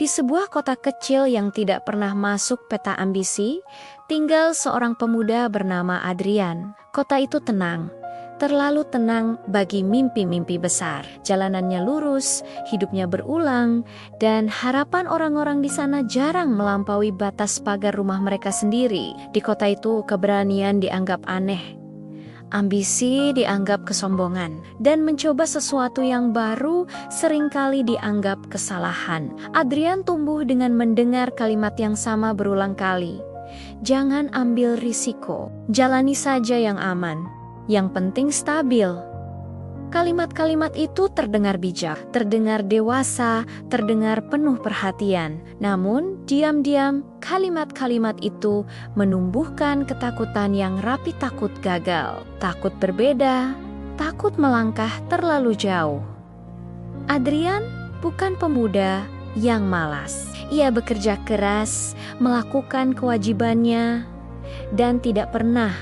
Di sebuah kota kecil yang tidak pernah masuk peta ambisi, tinggal seorang pemuda bernama Adrian. Kota itu tenang, terlalu tenang bagi mimpi-mimpi besar. Jalanannya lurus, hidupnya berulang, dan harapan orang-orang di sana jarang melampaui batas pagar rumah mereka sendiri. Di kota itu, keberanian dianggap aneh. Ambisi dianggap kesombongan, dan mencoba sesuatu yang baru seringkali dianggap kesalahan. Adrian tumbuh dengan mendengar kalimat yang sama berulang kali. Jangan ambil risiko, jalani saja yang aman, yang penting stabil. Kalimat-kalimat itu terdengar bijak, terdengar dewasa, terdengar penuh perhatian. Namun, diam-diam kalimat-kalimat itu menumbuhkan ketakutan yang rapi takut gagal, takut berbeda, takut melangkah terlalu jauh. Adrian bukan pemuda yang malas. Ia bekerja keras, melakukan kewajibannya, dan tidak pernah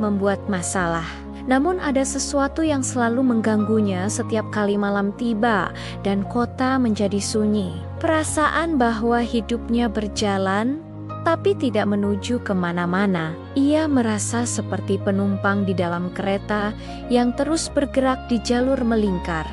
membuat masalah. Namun ada sesuatu yang selalu mengganggunya setiap kali malam tiba dan kota menjadi sunyi. Perasaan bahwa hidupnya berjalan tapi tidak menuju kemana-mana. Ia merasa seperti penumpang di dalam kereta yang terus bergerak di jalur melingkar,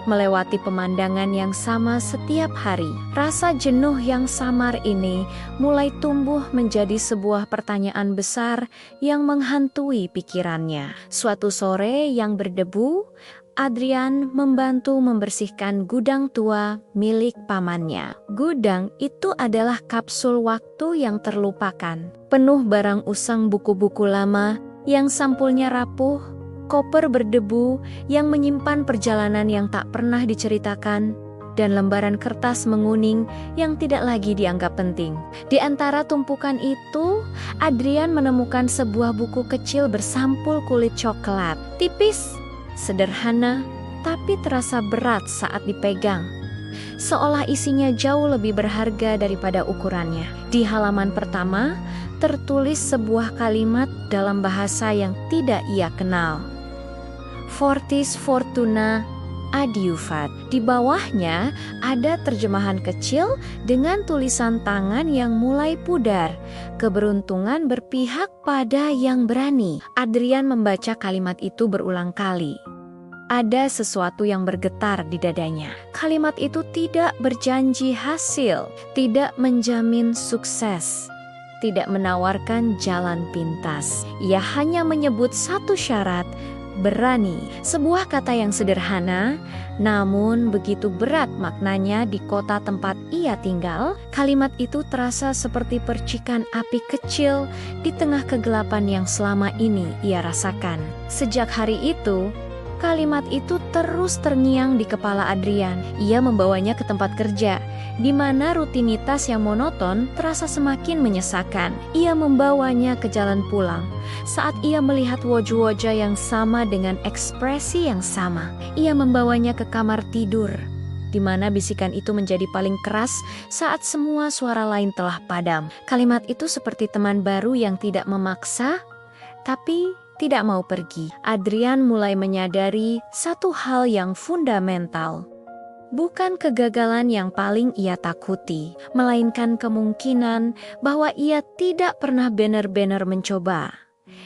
melewati pemandangan yang sama setiap hari. Rasa jenuh yang samar ini mulai tumbuh menjadi sebuah pertanyaan besar yang menghantui pikirannya. Suatu sore yang berdebu, Adrian membantu membersihkan gudang tua milik pamannya. Gudang itu adalah kapsul waktu yang terlupakan, penuh barang usang buku-buku lama yang sampulnya rapuh, koper berdebu yang menyimpan perjalanan yang tak pernah diceritakan, dan lembaran kertas menguning yang tidak lagi dianggap penting. Di antara tumpukan itu, Adrian menemukan sebuah buku kecil bersampul kulit coklat. Tipis, sederhana, tapi terasa berat saat dipegang. Seolah isinya jauh lebih berharga daripada ukurannya. Di halaman pertama, tertulis sebuah kalimat dalam bahasa yang tidak ia kenal. Fortis Fortuna Adiuvat. Di bawahnya ada terjemahan kecil dengan tulisan tangan yang mulai pudar. Keberuntungan berpihak pada yang berani. Adrian membaca kalimat itu berulang kali. Ada sesuatu yang bergetar di dadanya. Kalimat itu tidak berjanji hasil, tidak menjamin sukses, tidak menawarkan jalan pintas. Ia hanya menyebut satu syarat: berani. Sebuah kata yang sederhana, namun begitu berat maknanya di kota tempat ia tinggal. Kalimat itu terasa seperti percikan api kecil di tengah kegelapan yang selama ini ia rasakan. Sejak hari itu, kalimat itu terus terngiang di kepala Adrian. Ia membawanya ke tempat kerja, di mana rutinitas yang monoton terasa semakin menyesakan. Ia membawanya ke jalan pulang. Saat ia melihat wajah-wajah yang sama dengan ekspresi yang sama, ia membawanya ke kamar tidur, di mana bisikan itu menjadi paling keras saat semua suara lain telah padam. Kalimat itu seperti teman baru yang tidak memaksa, tapi tidak mau pergi. Adrian mulai menyadari satu hal yang fundamental. Bukan kegagalan yang paling ia takuti, melainkan kemungkinan bahwa ia tidak pernah benar-benar mencoba.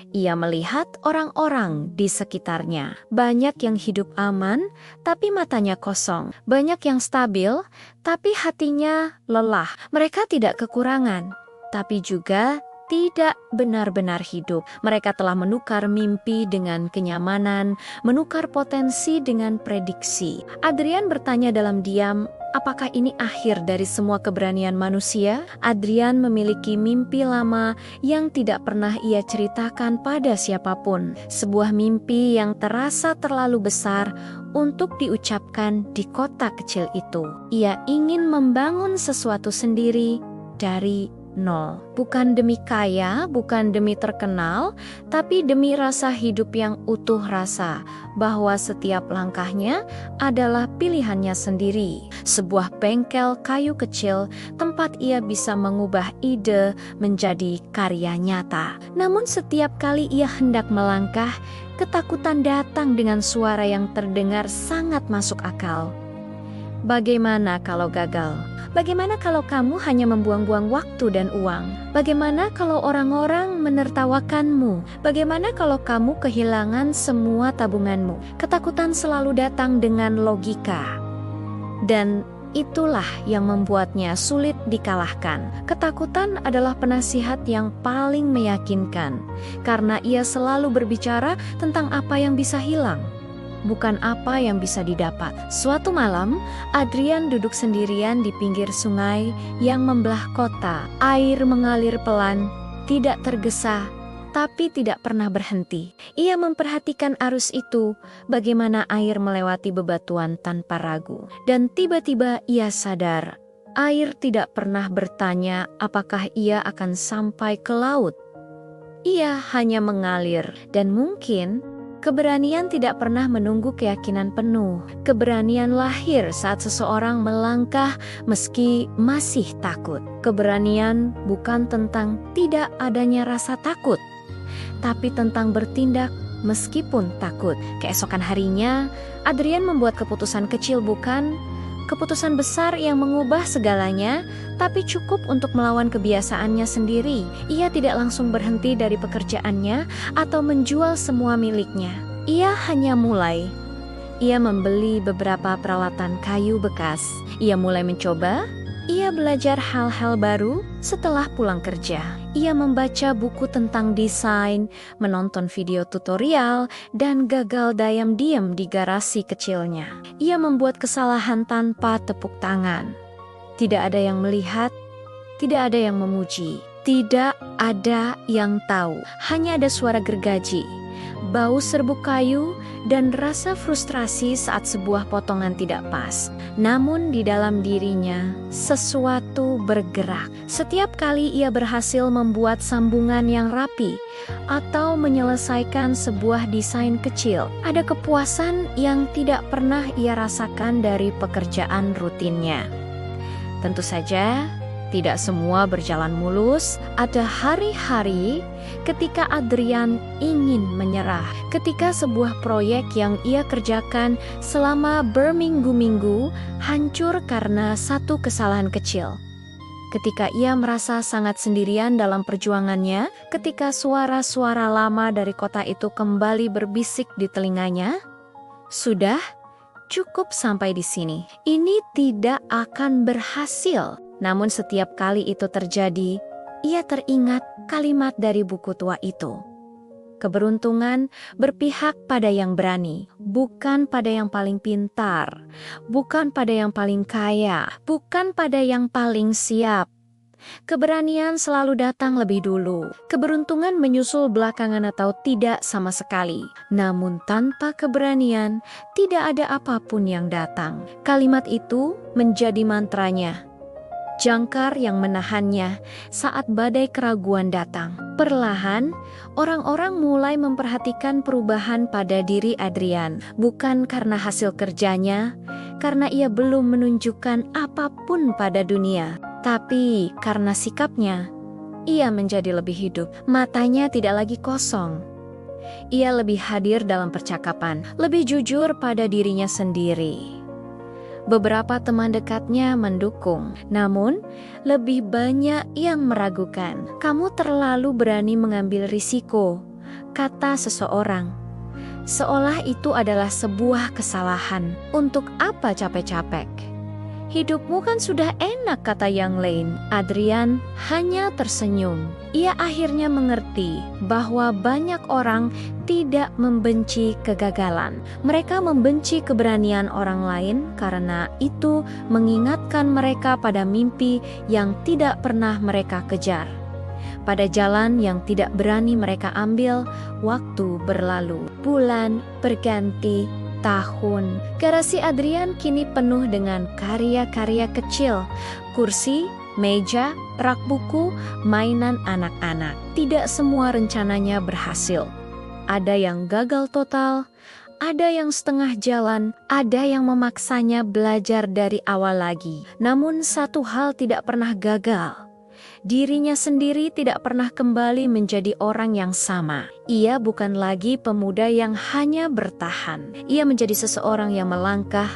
Ia melihat orang-orang di sekitarnya. Banyak yang hidup aman, tapi matanya kosong. Banyak yang stabil, tapi hatinya lelah. Mereka tidak kekurangan, tapi juga tidak benar-benar hidup. Mereka telah menukar mimpi dengan kenyamanan, menukar potensi dengan prediksi. Adrian bertanya dalam diam, apakah ini akhir dari semua keberanian manusia? Adrian memiliki mimpi lama yang tidak pernah ia ceritakan pada siapapun. Sebuah mimpi yang terasa terlalu besar untuk diucapkan di kota kecil itu. Ia ingin membangun sesuatu sendiri dari nol. Bukan demi kaya, bukan demi terkenal, tapi demi rasa hidup yang utuh, rasa bahwa setiap langkahnya adalah pilihannya sendiri. Sebuah bengkel kayu kecil, tempat ia bisa mengubah ide menjadi karya nyata. Namun setiap kali ia hendak melangkah, ketakutan datang dengan suara yang terdengar sangat masuk akal. Bagaimana kalau gagal? Bagaimana kalau kamu hanya membuang-buang waktu dan uang? Bagaimana kalau orang-orang menertawakanmu? Bagaimana kalau kamu kehilangan semua tabunganmu? Ketakutan selalu datang dengan logika. Dan itulah yang membuatnya sulit dikalahkan. Ketakutan adalah penasihat yang paling meyakinkan, karena ia selalu berbicara tentang apa yang bisa hilang, bukan apa yang bisa didapat. Suatu malam, Adrian duduk sendirian di pinggir sungai yang membelah kota. Air mengalir pelan, tidak tergesa, tapi tidak pernah berhenti. Ia memperhatikan arus itu, bagaimana air melewati bebatuan tanpa ragu. Dan tiba-tiba ia sadar, air tidak pernah bertanya apakah ia akan sampai ke laut. Ia hanya mengalir, dan mungkin keberanian tidak pernah menunggu keyakinan penuh. Keberanian lahir saat seseorang melangkah meski masih takut. Keberanian bukan tentang tidak adanya rasa takut, tapi tentang bertindak meskipun takut. Keesokan harinya, Adrian membuat keputusan kecil, bukan keputusan besar yang mengubah segalanya, tapi cukup untuk melawan kebiasaannya sendiri. Ia tidak langsung berhenti dari pekerjaannya atau menjual semua miliknya. Ia hanya mulai. Ia membeli beberapa peralatan kayu bekas. Ia mulai mencoba. Ia belajar hal-hal baru setelah pulang kerja. Ia membaca buku tentang desain, menonton video tutorial, dan gagal diam-diam di garasi kecilnya. Ia membuat kesalahan tanpa tepuk tangan. Tidak ada yang melihat, tidak ada yang memuji, tidak ada yang tahu. Hanya ada suara gergaji, bau serbuk kayu, dan rasa frustrasi saat sebuah potongan tidak pas. Namun di dalam dirinya, sesuatu bergerak. Setiap kali ia berhasil membuat sambungan yang rapi atau menyelesaikan sebuah desain kecil, ada kepuasan yang tidak pernah ia rasakan dari pekerjaan rutinnya. Tentu saja, tidak semua berjalan mulus. Ada hari-hari ketika Adrian ingin menyerah, ketika sebuah proyek yang ia kerjakan selama berminggu-minggu hancur karena satu kesalahan kecil. Ketika ia merasa sangat sendirian dalam perjuangannya, ketika suara-suara lama dari kota itu kembali berbisik di telinganya, "Sudah, cukup sampai di sini. Ini tidak akan berhasil." Namun setiap kali itu terjadi, ia teringat kalimat dari buku tua itu. Keberuntungan berpihak pada yang berani, bukan pada yang paling pintar, bukan pada yang paling kaya, bukan pada yang paling siap. Keberanian selalu datang lebih dulu. Keberuntungan menyusul belakangan atau tidak sama sekali. Namun tanpa keberanian, tidak ada apapun yang datang. Kalimat itu menjadi mantranya, jangkar yang menahannya saat badai keraguan datang. Perlahan, orang-orang mulai memperhatikan perubahan pada diri Adrian. Bukan karena hasil kerjanya, karena ia belum menunjukkan apapun pada dunia, tapi karena sikapnya. Ia menjadi lebih hidup. Matanya tidak lagi kosong. Ia lebih hadir dalam percakapan, lebih jujur pada dirinya sendiri. Beberapa teman dekatnya mendukung, namun lebih banyak yang meragukan. "Kamu terlalu berani mengambil risiko," kata seseorang. Seolah itu adalah sebuah kesalahan. "Untuk apa capek-capek? Hidupmu kan sudah enak," kata yang lain. Adrian hanya tersenyum. Ia akhirnya mengerti bahwa banyak orang tidak membenci kegagalan. Mereka membenci keberanian orang lain karena itu mengingatkan mereka pada mimpi yang tidak pernah mereka kejar, pada jalan yang tidak berani mereka ambil. Waktu berlalu, bulan berganti, tahun. Garasi Adrian kini penuh dengan karya-karya kecil, kursi, meja, rak buku, mainan anak-anak. Tidak semua rencananya berhasil. Ada yang gagal total, ada yang setengah jalan, ada yang memaksanya belajar dari awal lagi. Namun satu hal tidak pernah gagal. Dirinya sendiri tidak pernah kembali menjadi orang yang sama. Ia bukan lagi pemuda yang hanya bertahan. Ia menjadi seseorang yang melangkah,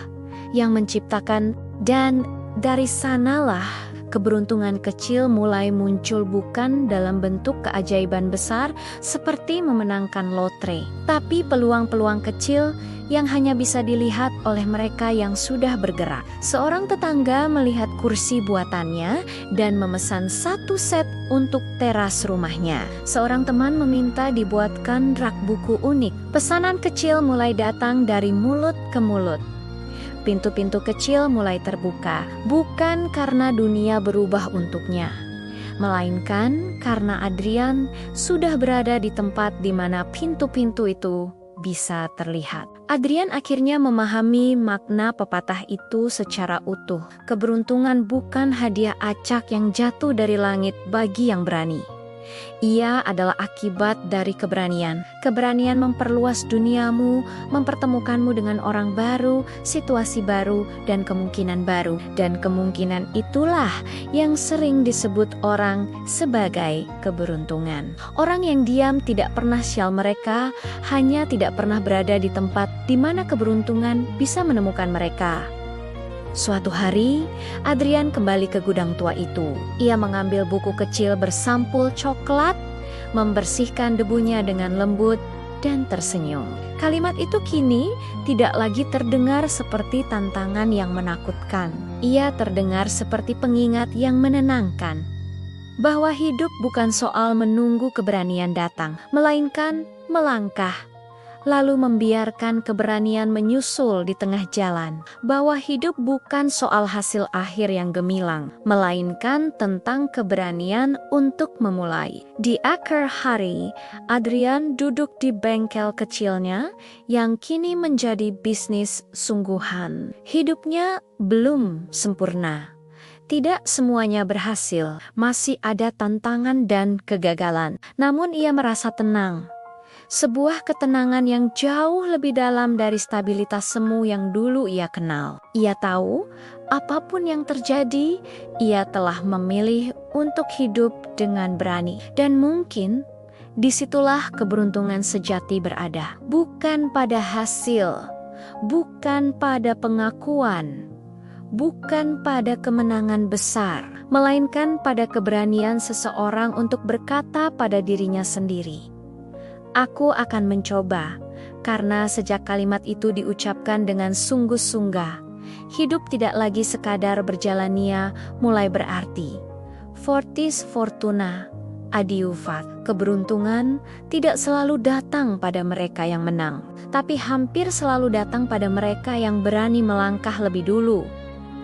yang menciptakan, dan dari sanalah keberuntungan kecil mulai muncul, bukan dalam bentuk keajaiban besar seperti memenangkan lotre, tapi peluang-peluang kecil yang hanya bisa dilihat oleh mereka yang sudah bergerak. Seorang tetangga melihat kursi buatannya dan memesan 1 set untuk teras rumahnya. Seorang teman meminta dibuatkan rak buku unik. Pesanan kecil mulai datang dari mulut ke mulut. Pintu-pintu kecil mulai terbuka, bukan karena dunia berubah untuknya, melainkan karena Adrian sudah berada di tempat di mana pintu-pintu itu bisa terlihat. Adrian akhirnya memahami makna pepatah itu secara utuh. Keberuntungan bukan hadiah acak yang jatuh dari langit bagi yang berani. Ia adalah akibat dari keberanian. Keberanian memperluas duniamu, mempertemukanmu dengan orang baru, situasi baru, dan kemungkinan baru. Dan kemungkinan itulah yang sering disebut orang sebagai keberuntungan. Orang yang diam tidak pernah sial, mereka hanya tidak pernah berada di tempat di mana keberuntungan bisa menemukan mereka. Suatu hari, Adrian kembali ke gudang tua itu. Ia mengambil buku kecil bersampul coklat, membersihkan debunya dengan lembut, dan tersenyum. Kalimat itu kini tidak lagi terdengar seperti tantangan yang menakutkan. Ia terdengar seperti pengingat yang menenangkan, bahwa hidup bukan soal menunggu keberanian datang, melainkan melangkah, lalu membiarkan keberanian menyusul di tengah jalan. Bahwa hidup bukan soal hasil akhir yang gemilang, melainkan tentang keberanian untuk memulai. Di akhir hari, Adrian duduk di bengkel kecilnya yang kini menjadi bisnis sungguhan. Hidupnya belum sempurna. Tidak semuanya berhasil, masih ada tantangan dan kegagalan. Namun ia merasa tenang. Sebuah ketenangan yang jauh lebih dalam dari stabilitas semu yang dulu ia kenal. Ia tahu, apapun yang terjadi, ia telah memilih untuk hidup dengan berani. Dan mungkin, disitulah keberuntungan sejati berada. Bukan pada hasil, bukan pada pengakuan, bukan pada kemenangan besar, melainkan pada keberanian seseorang untuk berkata pada dirinya sendiri, "Aku akan mencoba." Karena sejak kalimat itu diucapkan dengan sungguh-sungguh, hidup tidak lagi sekadar berjalania, mulai berarti. Fortis fortuna adiuvat. Keberuntungan tidak selalu datang pada mereka yang menang, tapi hampir selalu datang pada mereka yang berani melangkah lebih dulu.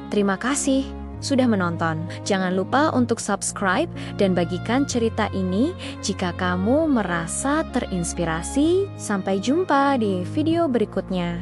Terima kasih sudah menonton. Jangan lupa untuk subscribe dan bagikan cerita ini jika kamu merasa terinspirasi. Sampai jumpa di video berikutnya.